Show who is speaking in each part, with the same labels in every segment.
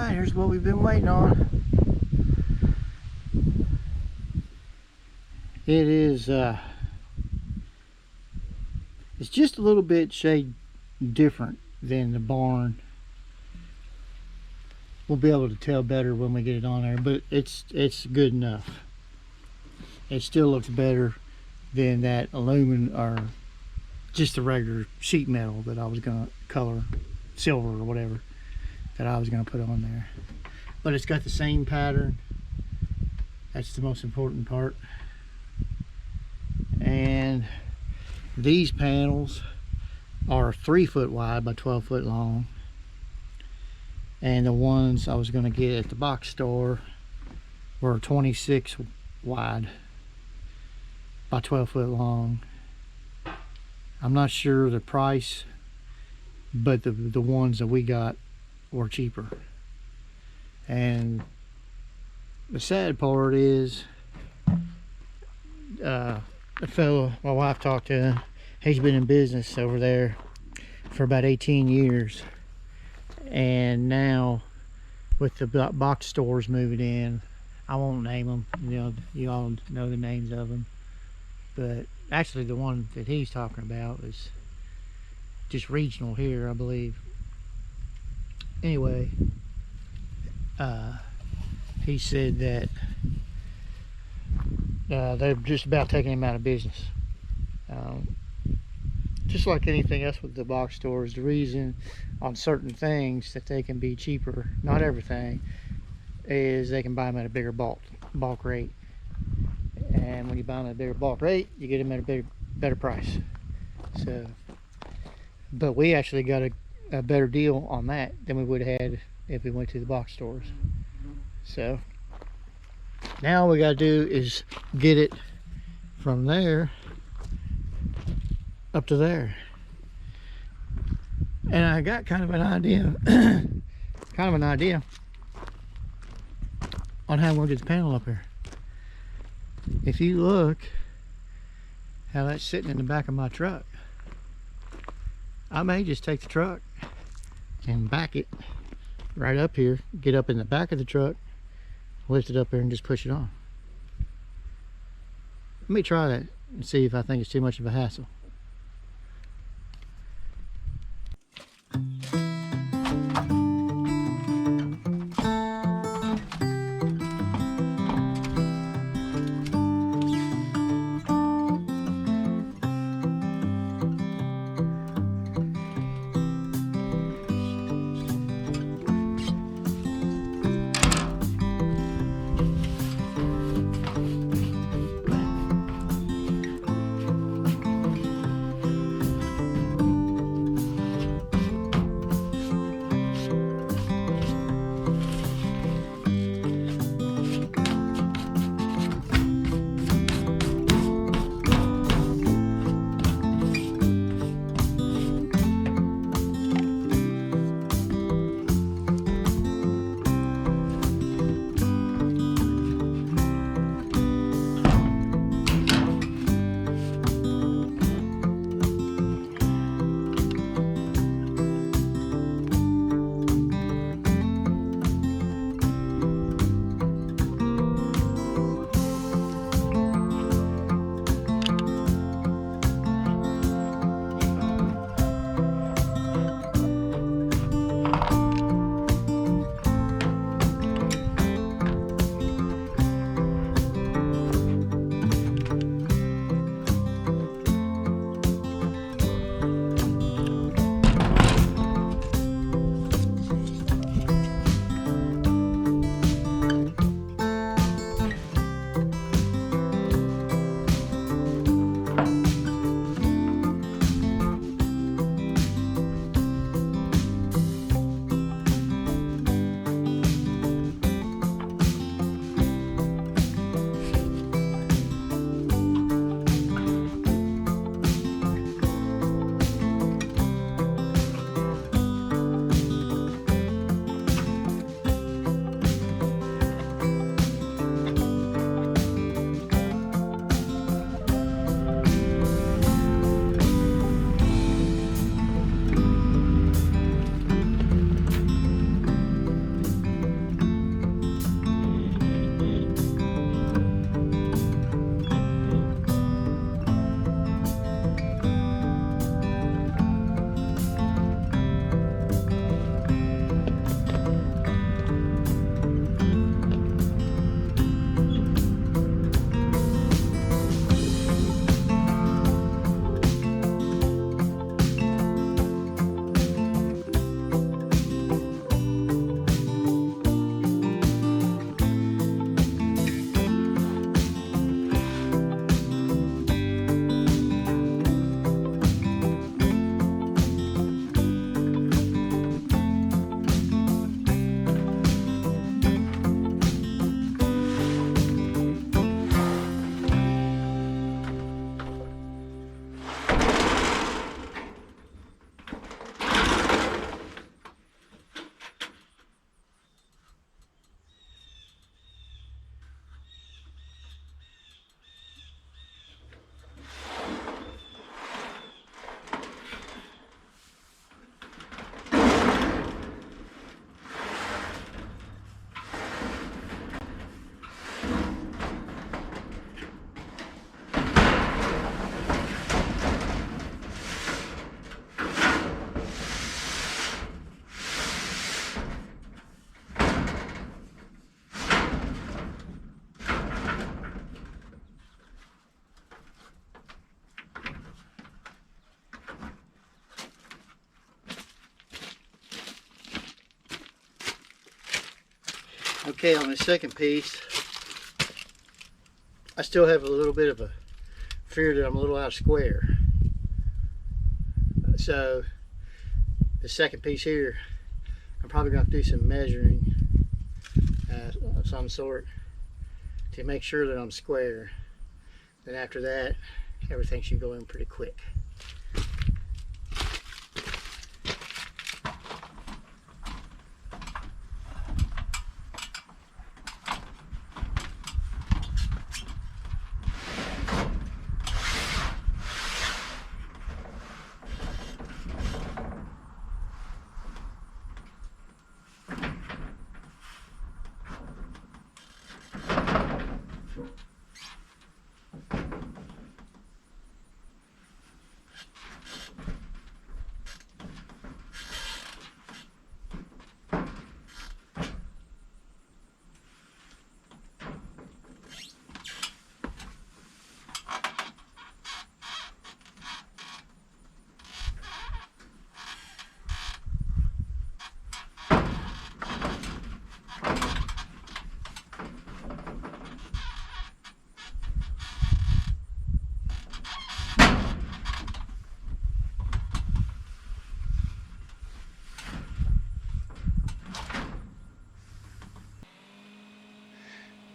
Speaker 1: Alright, here's what we've been waiting on. It is it's just a little bit shade different than the barn. We'll be able to tell better when we get it on there, but it's good enough. It still looks better than that aluminum or just the regular sheet metal that I was gonna color silver or whatever that I was gonna put on there. But it's got the same pattern. That's the most important part. And these panels are 3 foot wide by 12 foot long. And the ones I was gonna get at the box store were 26 wide by 12 foot long. I'm not sure the price, but the ones that we got were cheaper. And the sad part is the fellow my wife talked to, he's been in business over there for about 18 years, and now with the box stores moving in, I won't name them, you know, you all know the names of them, but actually the one that he's talking about is just regional here, I believe. Anyway, he said that they're just about taking him out of business. Just like anything else with the box stores, the reason on certain things that they can be cheaper, not everything, is they can buy them at a bigger bulk rate. And when you buy them at a bigger bulk rate, you get them at a better price. So, but we actually got a better deal on that than we would have had if we went to the box stores. So now all we got to do is get it from there up to there. And I got kind of an idea on how I'm going to get the panel up here. If you look how that's sitting in the back of my truck, I may just take the truck and back it right up here, get up in the back of the truck, lift it up there and just push it on. Let me try that and see if I think it's too much of a hassle. Okay, on the second piece, I still have a little bit of a fear that I'm a little out of square. So the second piece here, I'm probably going to do some measuring of some sort to make sure that I'm square. Then after that, everything should go in pretty quick.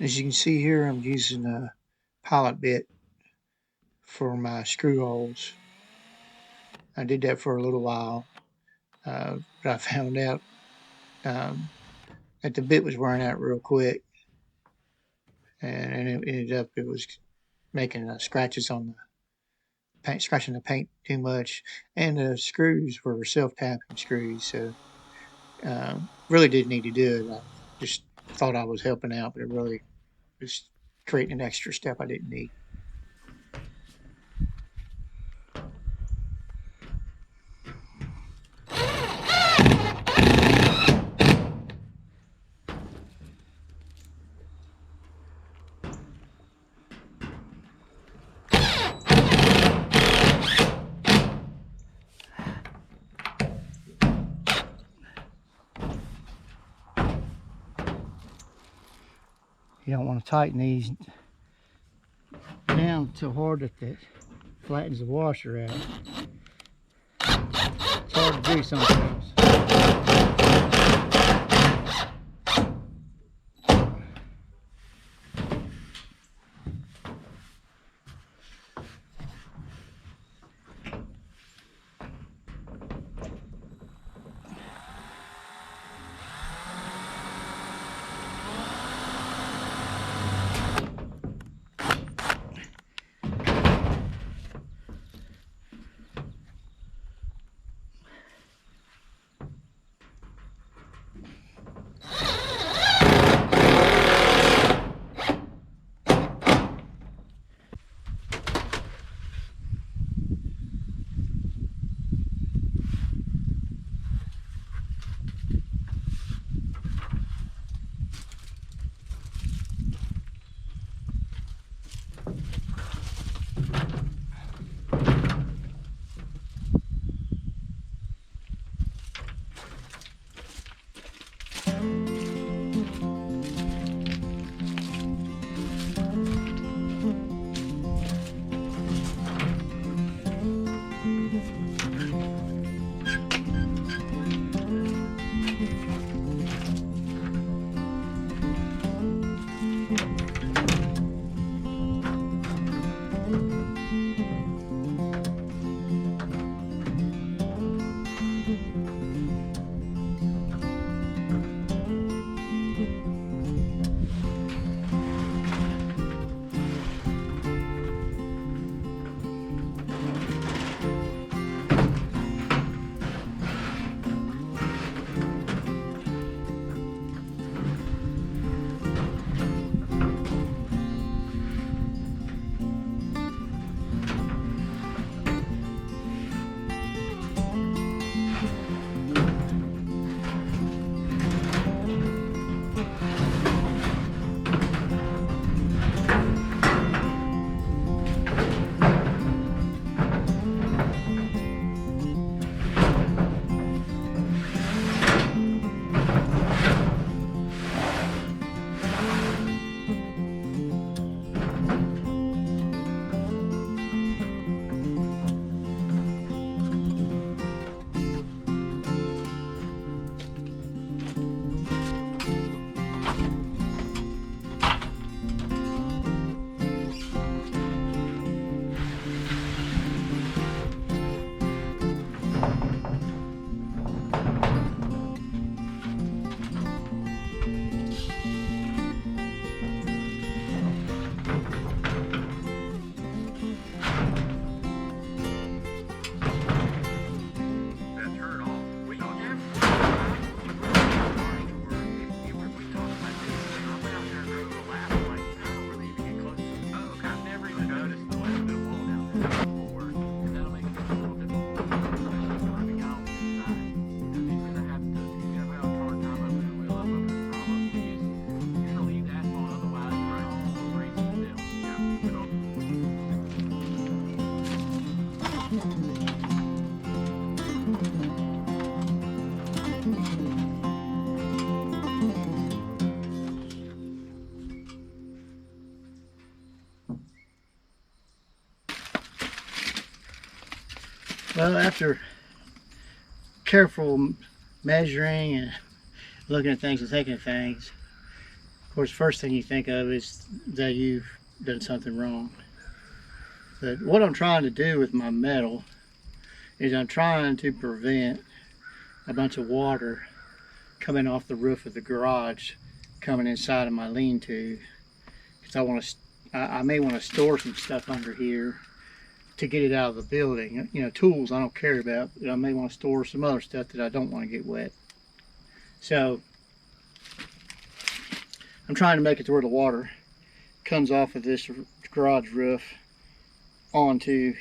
Speaker 1: As you can see here, I'm using a pilot bit for my screw holes. I did that for a little while, but I found out that the bit was wearing out real quick, and it ended up it was making scratches on the paint, scratching the paint too much, and the screws were self-tapping screws, so really didn't need to do it. I just thought I was helping out, but it really was creating an extra step I didn't need. You don't want to tighten these down too hard that it flattens the washer out. It's hard to do sometimes. Well, after careful measuring and looking at things and thinking of things, of course, first thing you think of is that you've done something wrong. But what I'm trying to do with my metal is I'm trying to prevent a bunch of water coming off the roof of the garage coming inside of my lean-to, because I may want to store some stuff under here to get it out of the building. You know, tools I don't care about, but I may want to store some other stuff that I don't want to get wet. So I'm trying to make it to where the water comes off of this garage roof onto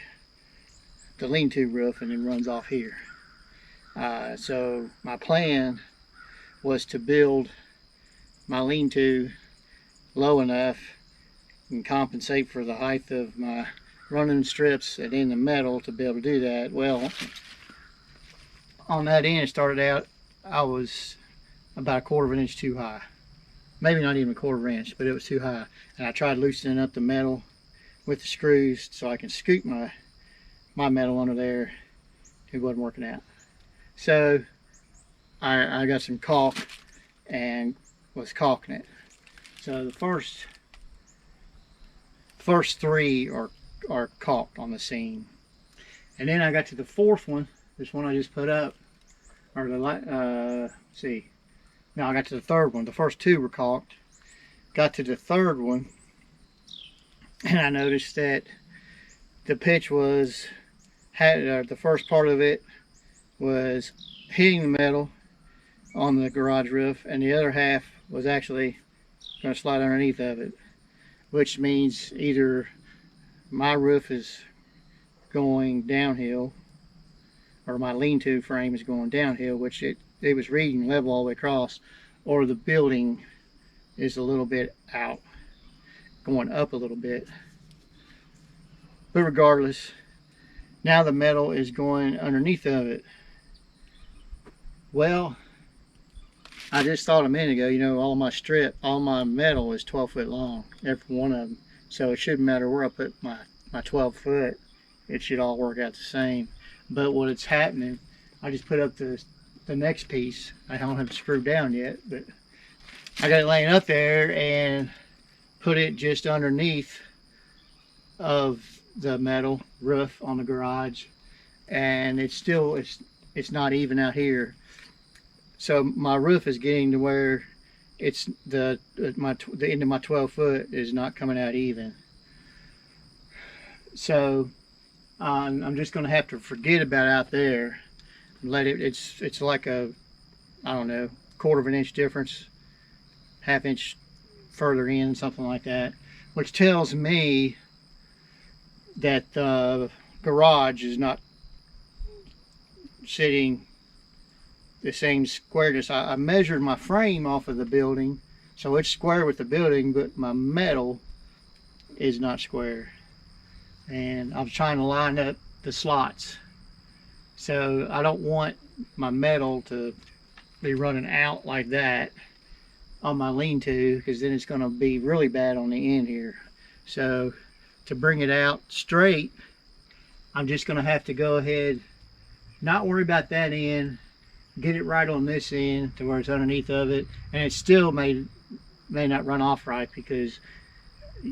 Speaker 1: the lean-to roof and then runs off here. So my plan was to build my lean-to low enough and compensate for the height of my running strips and in the metal to be able to do that. Well, on that end, it started out, I was about 1/4 of an inch too high. Maybe not even 1/4 inch, but it was too high. And I tried loosening up the metal with the screws so I can scoop my metal under there. It wasn't working out. So I got some caulk and was caulking it. So the first 3 are caulked on the seam, and then I got to the 4th one, this one I just put up, or the no, I got to the 3rd one. The first 2 were caulked. Got to the 3rd one, and I noticed that the pitch the first part of it was hitting the metal on the garage roof, and the other half was actually going to slide underneath of it, which means either my roof is going downhill or my lean-to frame is going downhill, which it was reading level all the way across, or the building is a little bit out, going up a little bit. But regardless, now the metal is going underneath of it. Well, I just thought a minute ago, you know, all my metal is 12 foot long, every one of them. So it shouldn't matter where I put my 12 foot, it should all work out the same. But what it's happening, I just put up the next piece. I don't have it screwed down yet, but I got it laying up there and put it just underneath of the metal roof on the garage, and it's not even out here. So my roof is getting to where it's the end of my 12 foot is not coming out even. So I'm just going to have to forget about out there. Let it. It's like I don't know, 1/4 of an inch difference, 1/2 inch further in, something like that, which tells me that the garage is not sitting the same squareness. I measured my frame off of the building, so it's square with the building, but my metal is not square. And I'm trying to line up the slots. So I don't want my metal to be running out like that on my lean-to, because then it's going to be really bad on the end here. So to bring it out straight, I'm just going to have to go ahead, not worry about that end, get it right on this end to where it's underneath of it, and it still may not run off right, because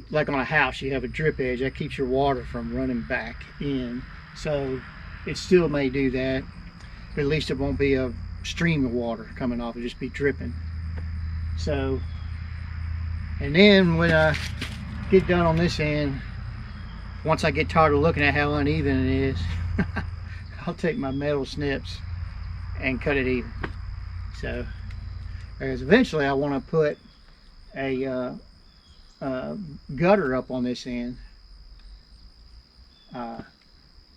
Speaker 1: like on a house you have a drip edge that keeps your water from running back in. So it still may do that, but at least it won't be a stream of water coming off, it'll just be dripping. So, and then when I get done on this end, once I get tired of looking at how uneven it is, I'll take my metal snips and cut it even. So, because eventually I want to put a gutter up on this end.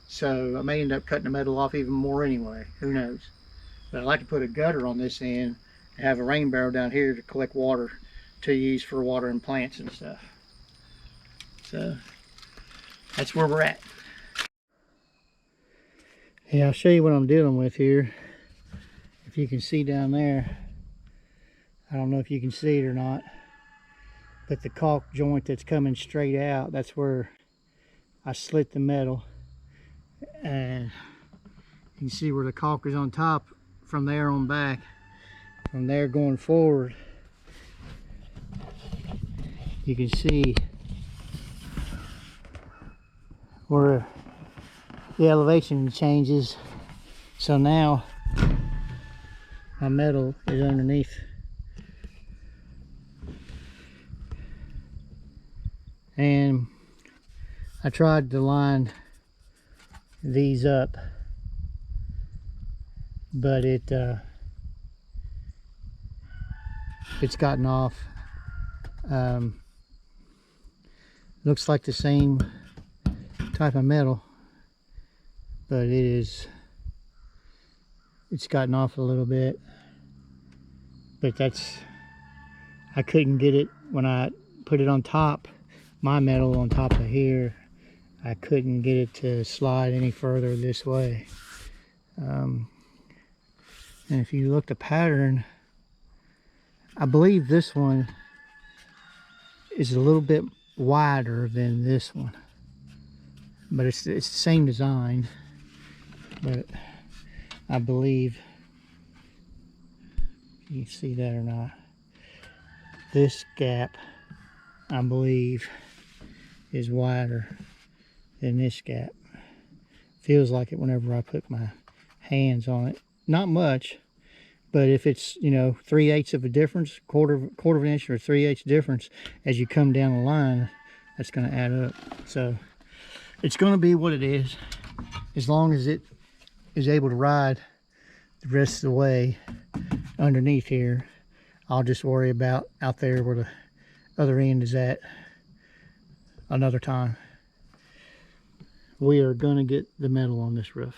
Speaker 1: So I may end up cutting the metal off even more anyway, who knows. But I'd like to put a gutter on this end and have a rain barrel down here to collect water to use for watering plants and stuff. So that's where we're at. Yeah, I'll show you what I'm dealing with here. If you can see down there, I don't know if you can see it or not, but the caulk joint that's coming straight out, that's where I slit the metal, and You can see where the caulk is on top from there on back. From there going forward, you can see where the elevation changes. So now my metal is underneath. And I tried to line these up, but it's gotten off. Looks like the same type of metal, but it's gotten off a little bit. But I couldn't get it when I put it on top, my metal on top of here. I couldn't get it to slide any further this way. And if you look the pattern, I believe this one is a little bit wider than this one, but it's the same design. But I believe, you can see that or not, this gap I believe is wider than this gap. Feels like it whenever I put my hands on it. Not much, but if it's, you know, 3/8 of a difference, quarter of an inch or 3/8 difference as you come down the line, that's going to add up. So it's going to be what it is, as long as it is able to ride the rest of the way underneath here. I'll just worry about out there where the other end is at another time. We are going to get the metal on this roof.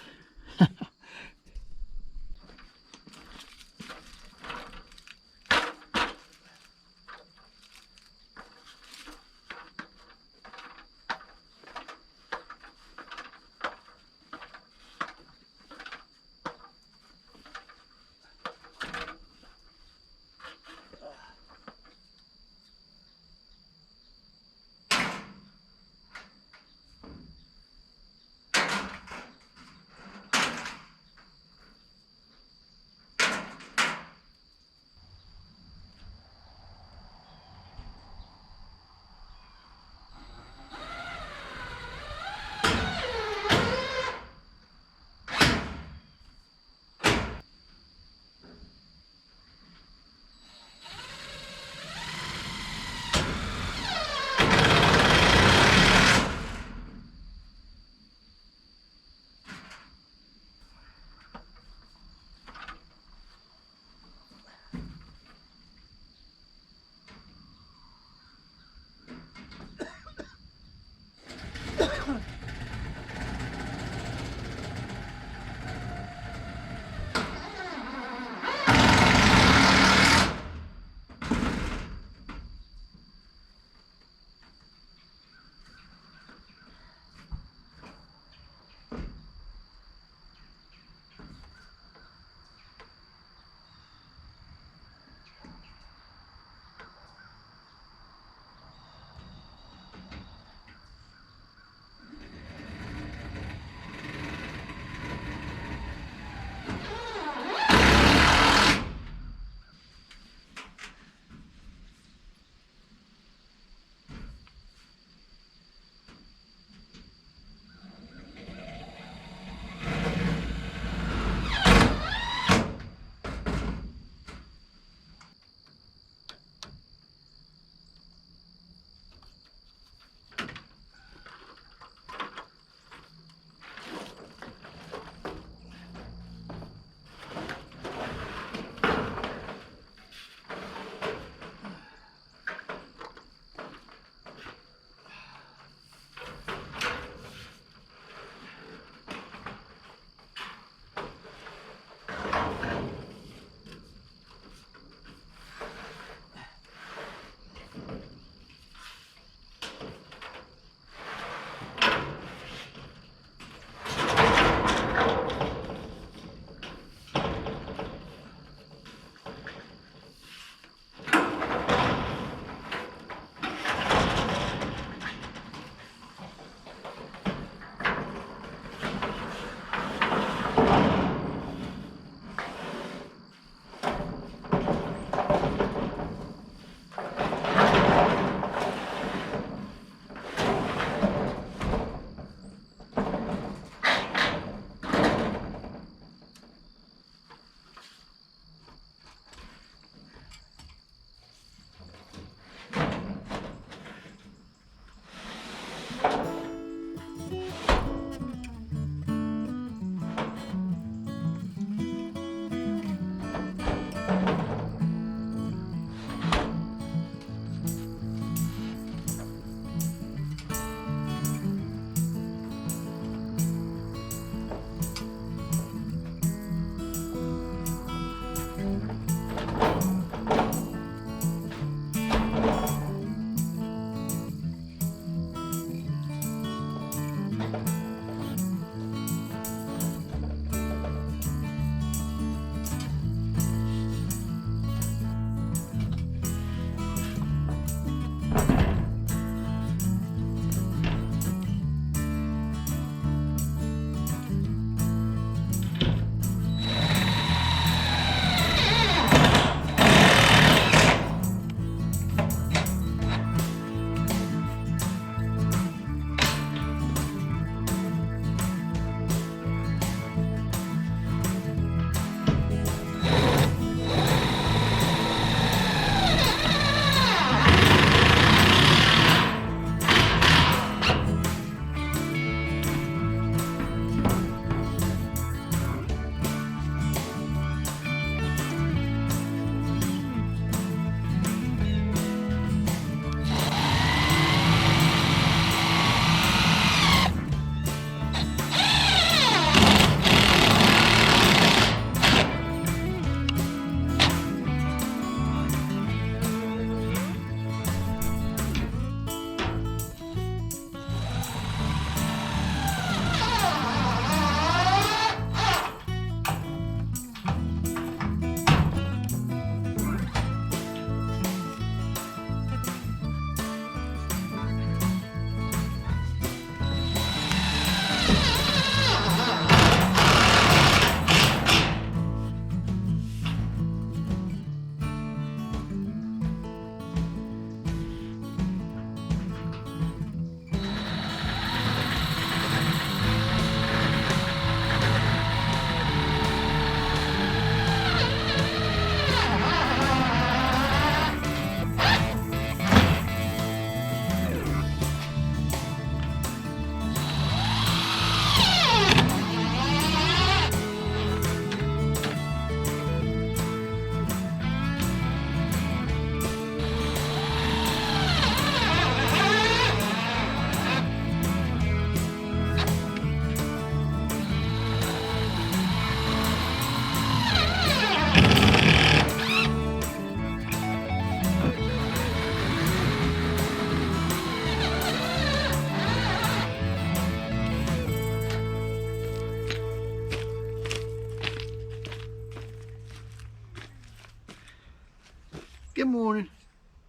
Speaker 1: Good morning.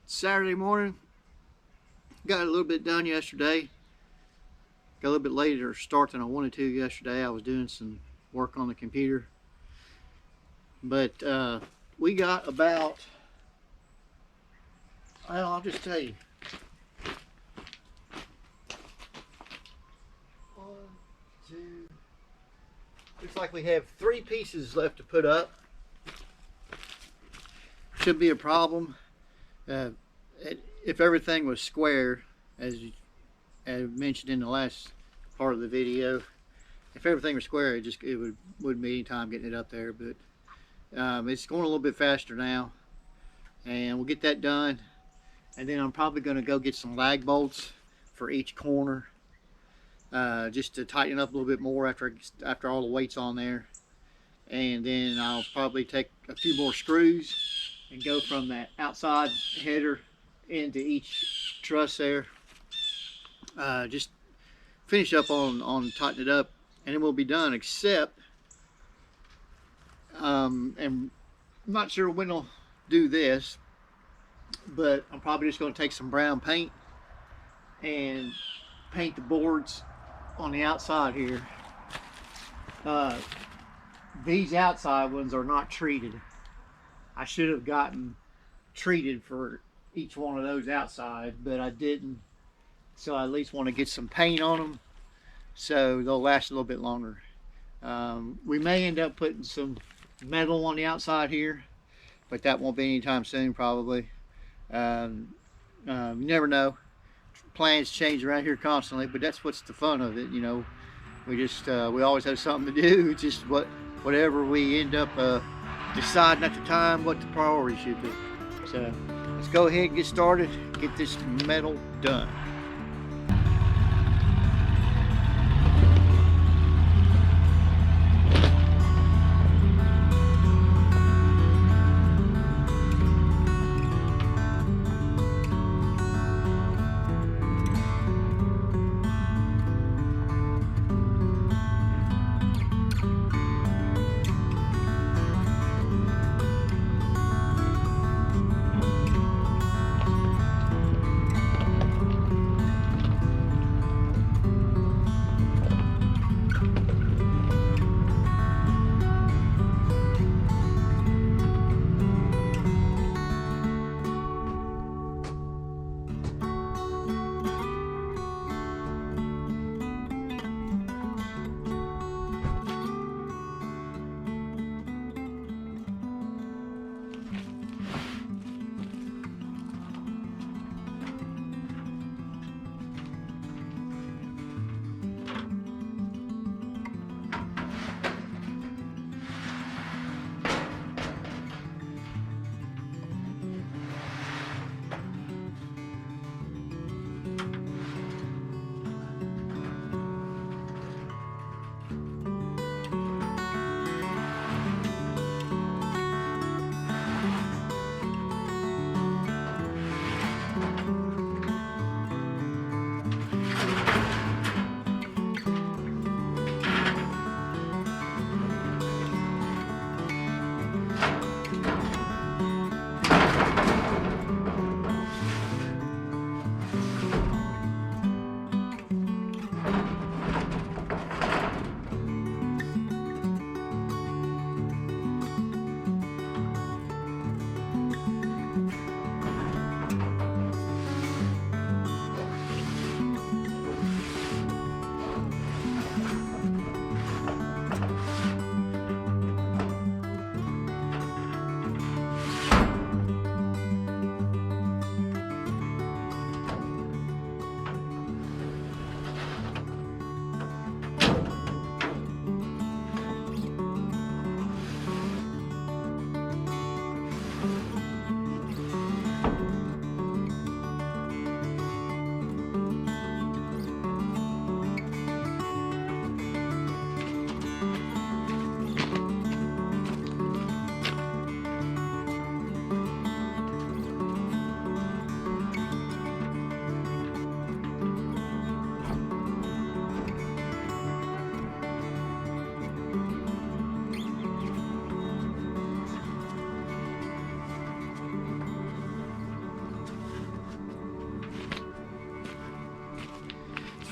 Speaker 1: It's Saturday morning. Got a little bit done yesterday. Got a little bit later start than I wanted to yesterday. I was doing some work on the computer. But we got about, well, I'll just tell you. 1, 2, looks like we have 3 pieces left to put up. Should be a problem. If everything was square, as mentioned in the last part of the video, if everything was square, it wouldn't be any time getting it up there. But it's going a little bit faster now, and we'll get that done. And then I'm probably going to go get some lag bolts for each corner, just to tighten it up a little bit more after all the weight's on there. And then I'll probably take a few more screws and go from that outside header into each truss there. Just finish up on tighten it up, and then we'll be done. Except, and I'm not sure when I'll do this, but I'm probably just going to take some brown paint and paint the boards on the outside here. These outside ones are not treated. I should have gotten treated for each one of those outside, but I didn't. So I at least want to get some paint on them so they'll last a little bit longer. We may end up putting some metal on the outside here, but that won't be anytime soon probably. You never know. Plans change around here constantly, but that's what's the fun of it, you know. We always have something to do. It's just whatever we end up deciding at the time what the priority should be. So let's go ahead and get started, get this metal done.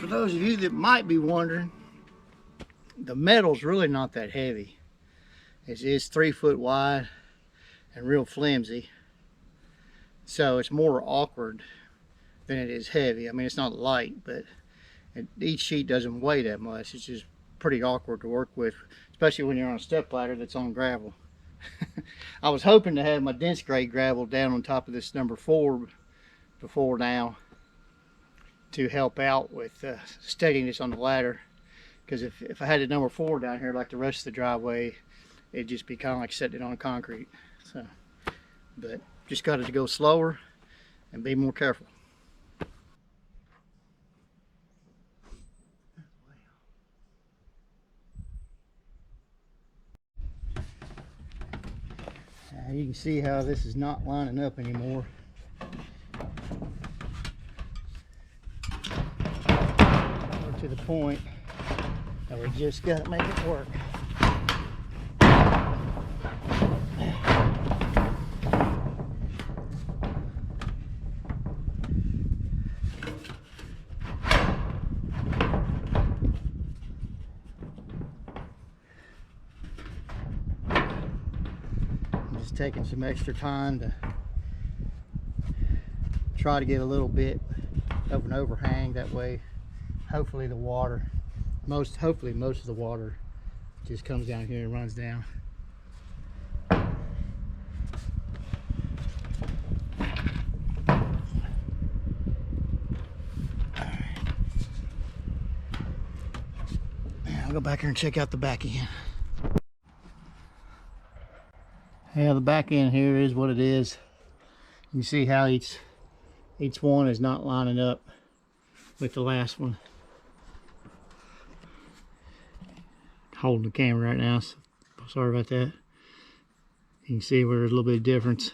Speaker 1: For those of you that might be wondering, the metal's really not that heavy. It is 3 foot wide and real flimsy, so it's more awkward than it is heavy. I mean, it's not light, but each sheet doesn't weigh that much. It's just pretty awkward to work with, especially when you're on a step ladder that's on gravel. I was hoping to have my dense grade gravel down on top of this number 4 before now to help out with steadiness on the ladder, because if I had a number 4 down here like the rest of the driveway, it'd just be kind of like setting it on concrete. So, but just got it to go slower and be more careful. You can see how this is not lining up anymore. We're to the point that we just got to make it work. Taking some extra time to try to get a little bit of an overhang. That way, hopefully the water, hopefully most of the water just comes down here and runs down. I'll go back here and check out the back end. Yeah, the back end here is what it is. You see how each one is not lining up with the last one. Holding the camera right now, so sorry about that. You can see where there's a little bit of difference.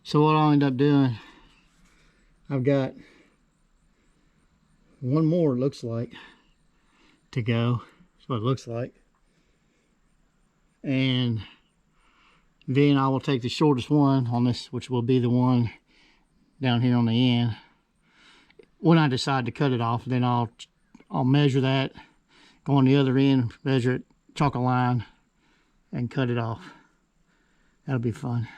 Speaker 1: So what I'll end up doing, I've got one more, it looks like, to go. That's what it looks like. And then I will take the shortest one on this, which will be the one down here on the end. When I decide to cut it off, then I'll measure that, go on the other end, measure it, chalk a line, and cut it off. That'll be fun.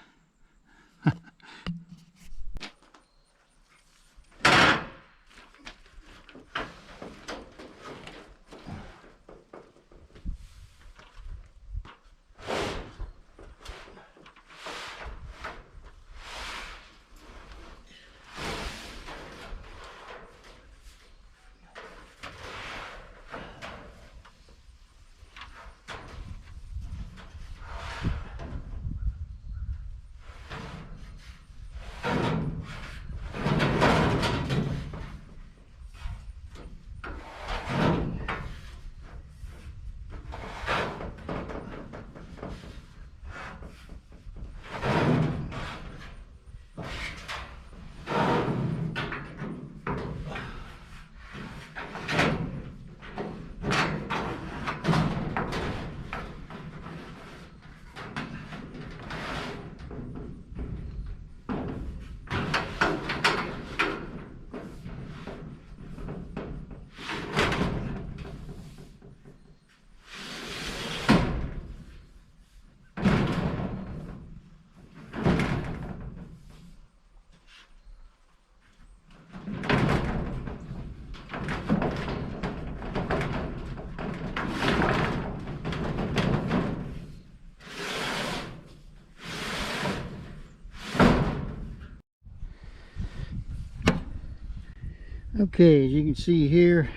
Speaker 1: Okay, as you can see here,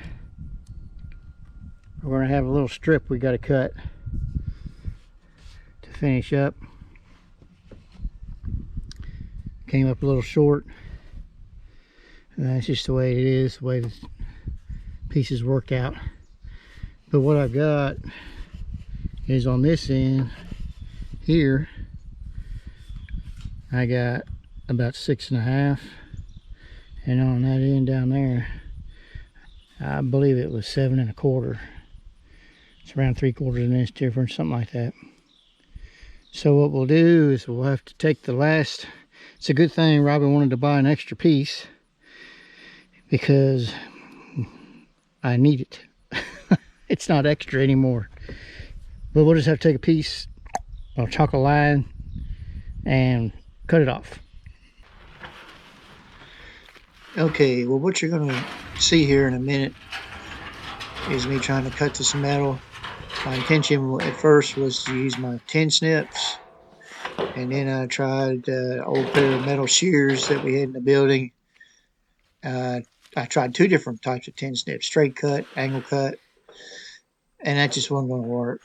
Speaker 1: we're going to have a little strip we got to cut to finish up. Came up a little short. That's just the way it is, the way the pieces work out. But what I've got is on this end here, I got about 6.5. And on that end down there, I believe it was 7.25. It's around 3/4 of an inch difference, something like that. So what we'll do is we'll have to take the last. It's a good thing Robbie wanted to buy an extra piece, because I need it. It's not extra anymore. But we'll just have to take a piece of chocolate line and cut it off. Okay, well what you're going to see here in a minute is me trying to cut this metal. My intention at first was to use my tin snips, and then I tried old pair of metal shears that we had in the building. I tried two different types of tin snips, straight cut, angle cut, and that just wasn't going to work.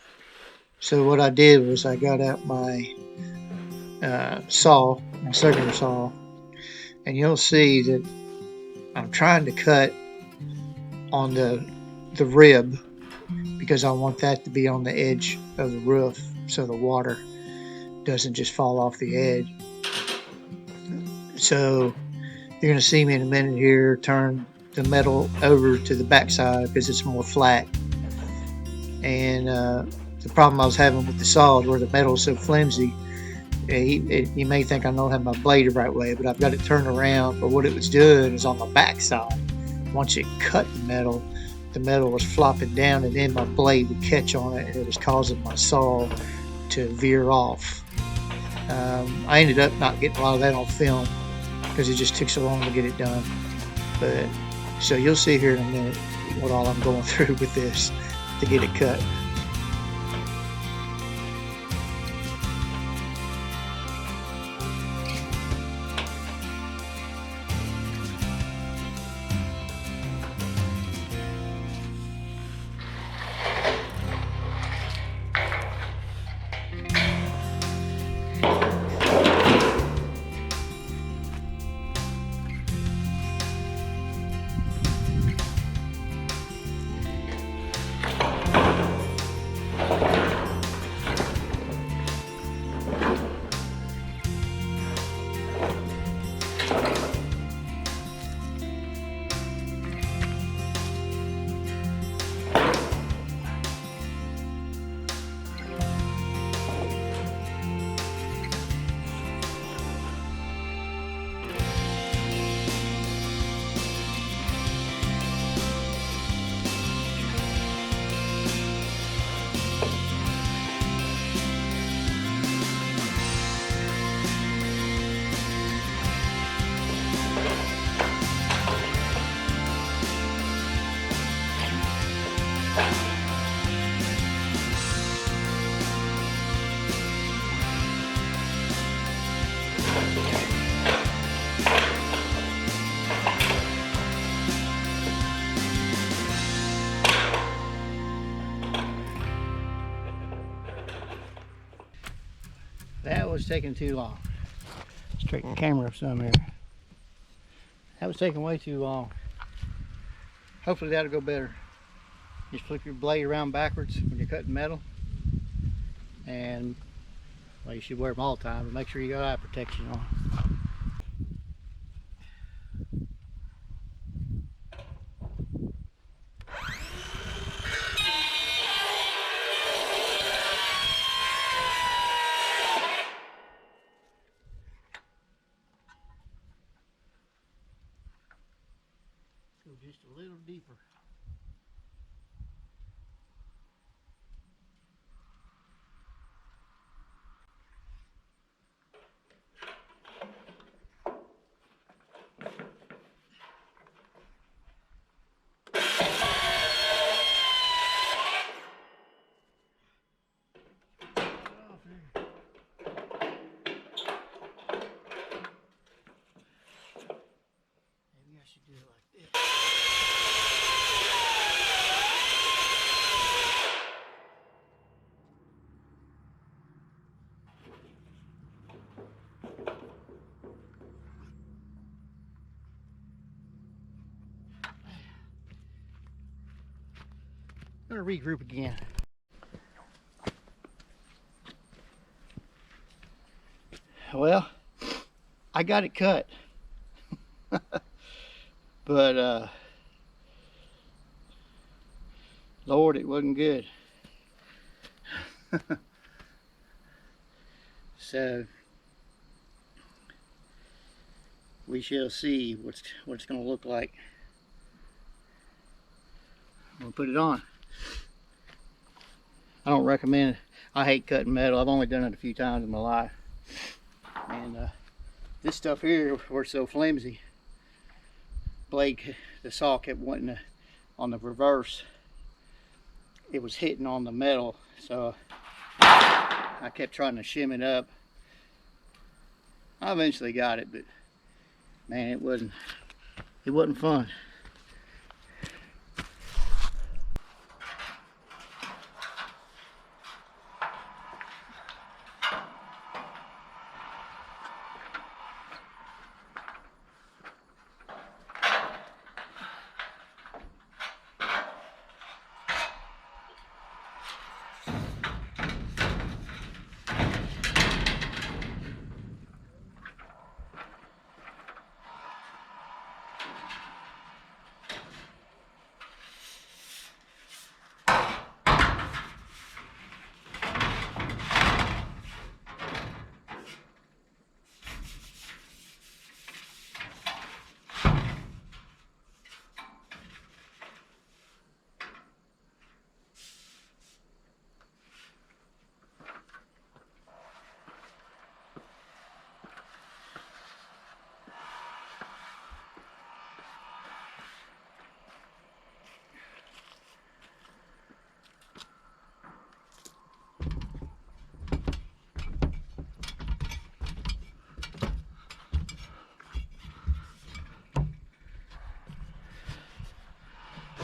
Speaker 1: So what I did was I got out my saw, my circular saw, and you'll see that I'm trying to cut on the rib because I want that to be on the edge of the roof so the water doesn't just fall off the edge. So you're going to see me in a minute here turn the metal over to the backside because it's more flat. And the problem I was having with the saw is where the metal is so flimsy. You may think I don't have my blade the right way, but I've got it turned around. But what it was doing is on the backside. Once it cut the metal was flopping down, and then my blade would catch on it, and it was causing my saw to veer off. I ended up not getting a lot of that on film because it just took so long to get it done. But so you'll see here in a minute what all I'm going through with this to get it cut. That was taking too long. Straighten the camera up some here. That was taking way too long. Hopefully that'll go better. Just flip your blade around backwards when you're cutting metal. And, well, you should wear them all the time, but make sure you got eye protection on. Go just a little deeper. Maybe I should do it like this. I'm gonna regroup again. Well, I got it cut. But Lord, it wasn't good. So we shall see what it's going to look like I'm gonna put it on. I don't recommend it. I hate cutting metal. I've only done it a few times in my life. And this stuff here, where it's so flimsy, blade, the saw kept wanting to, on the reverse, it was hitting on the metal, so I kept trying to shim it up. I eventually got it, but man, it wasn't fun.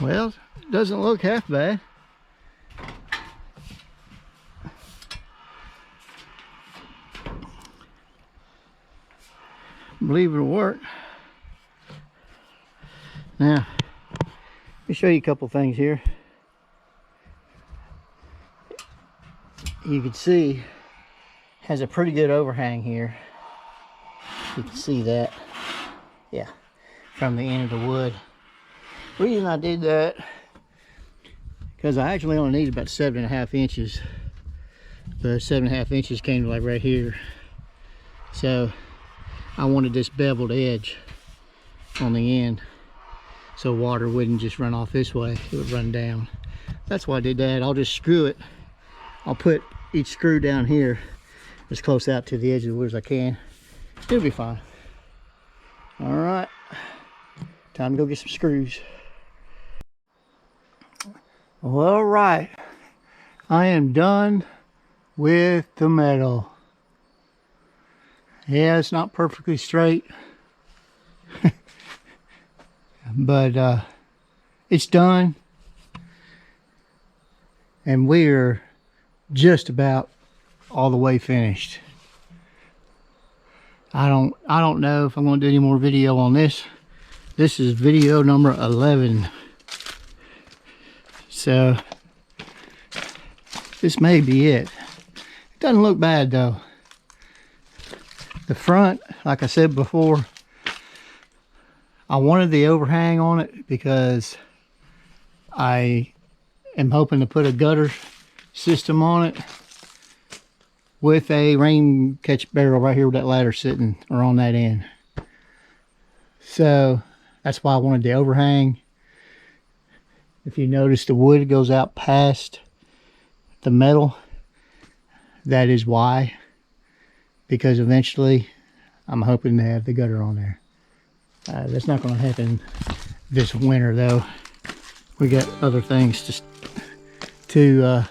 Speaker 1: Well, doesn't look half bad. I believe it'll work. Now, let me show you a couple things here. You can see has a pretty good overhang here. You can see that, yeah, from the end of the wood. The reason I did that, because I actually only needed about 7.5 inches. The 7.5 inches came to like right here. So I wanted this beveled edge on the end, so water wouldn't just run off this way, it would run down. That's why I did that. I'll just screw it. I'll put each screw down here as close out to the edge of the wood as I can. It'll be fine. All right, time to go get some screws. Well, all right, I am done with the metal. Yeah, it's not perfectly straight, but it's done, and we're just about all the way finished. I don't know if I'm going to do any more video on this. This is video number 11. So this may be it. It doesn't look bad though. The front, like I said before, I wanted the overhang on it because I am hoping to put a gutter system on it with a rain catch barrel right here with that ladder sitting, or on that end. So that's why I wanted the overhang. If you notice, the wood goes out past the metal. That is why, because eventually I'm hoping to have the gutter on there. That's not going to happen this winter though. We got other things to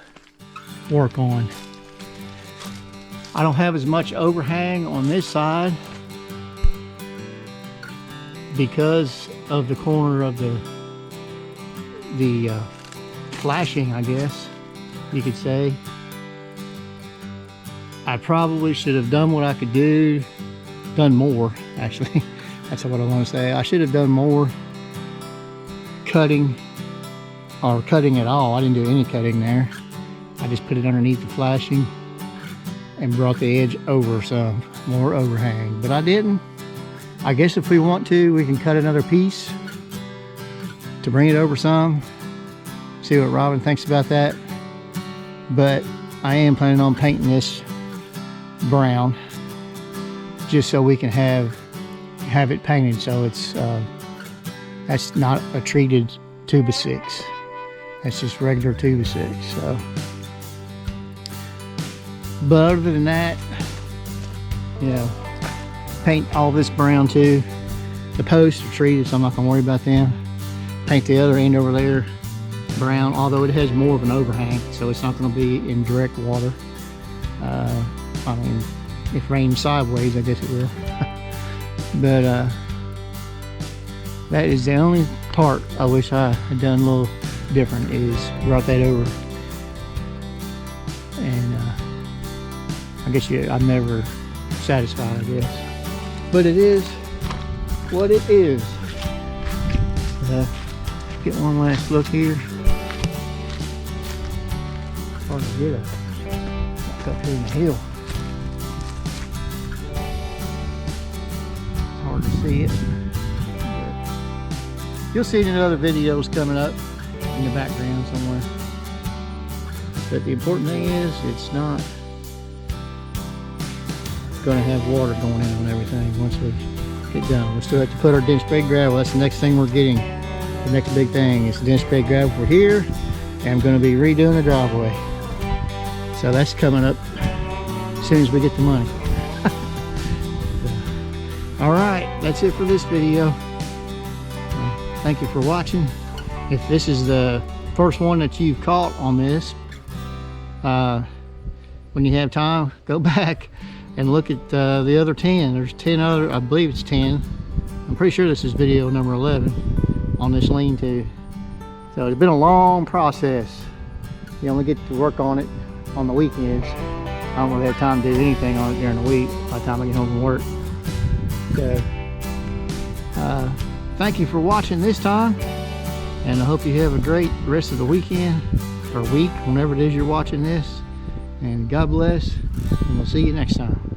Speaker 1: work on. I don't have as much overhang on this side because of the corner of the flashing, I guess you could say. I probably should have done what I could do, done more actually. That's what I want to say. I should have done more cutting, or cutting at all. I didn't do any cutting there. I just put it underneath the flashing and brought the edge over some more overhang, but I didn't. I guess if we want to, we can cut another piece to bring it over some. See what Robin thinks about that. But I am planning on painting this brown just so we can have it painted so it's that's not a treated 2x6. That's just regular 2x6. So, but other than that, you know, paint all this brown too. The posts are treated, so I'm not gonna worry about them. Paint the other end over there brown, although it has more of an overhang, so it's not gonna be in direct water. I mean, if it rains sideways, I guess it will. But that is the only part I wish I had done a little different, is brought that over. And I guess I'm never satisfied, I guess. But it is what it is. Get one last look here. Hard to get up here in the hill. Hard to see it. But you'll see it in other videos coming up in the background somewhere. But the important thing is, it's not going to have water going in on everything once we get done. We still have to put our dense bed gravel. That's the next thing we're getting. The next big thing is the dense bed gravel for here, and I'm going to be redoing the driveway. So that's coming up as soon as we get the money. All right, that's it for this video. Thank you for watching. If this is the first one that you've caught on this, when you have time, go back and look at the other 10. There's 10 other, I believe it's 10. I'm pretty sure this is video number 11 on this lean-to. So it's been a long process. You only get to work on it on the weekends. I don't really have time to do anything on it during the week by the time I get home from work. So thank you for watching this time, and I hope you have a great rest of the weekend or week, whenever it is you're watching this. And God bless, and we'll see you next time.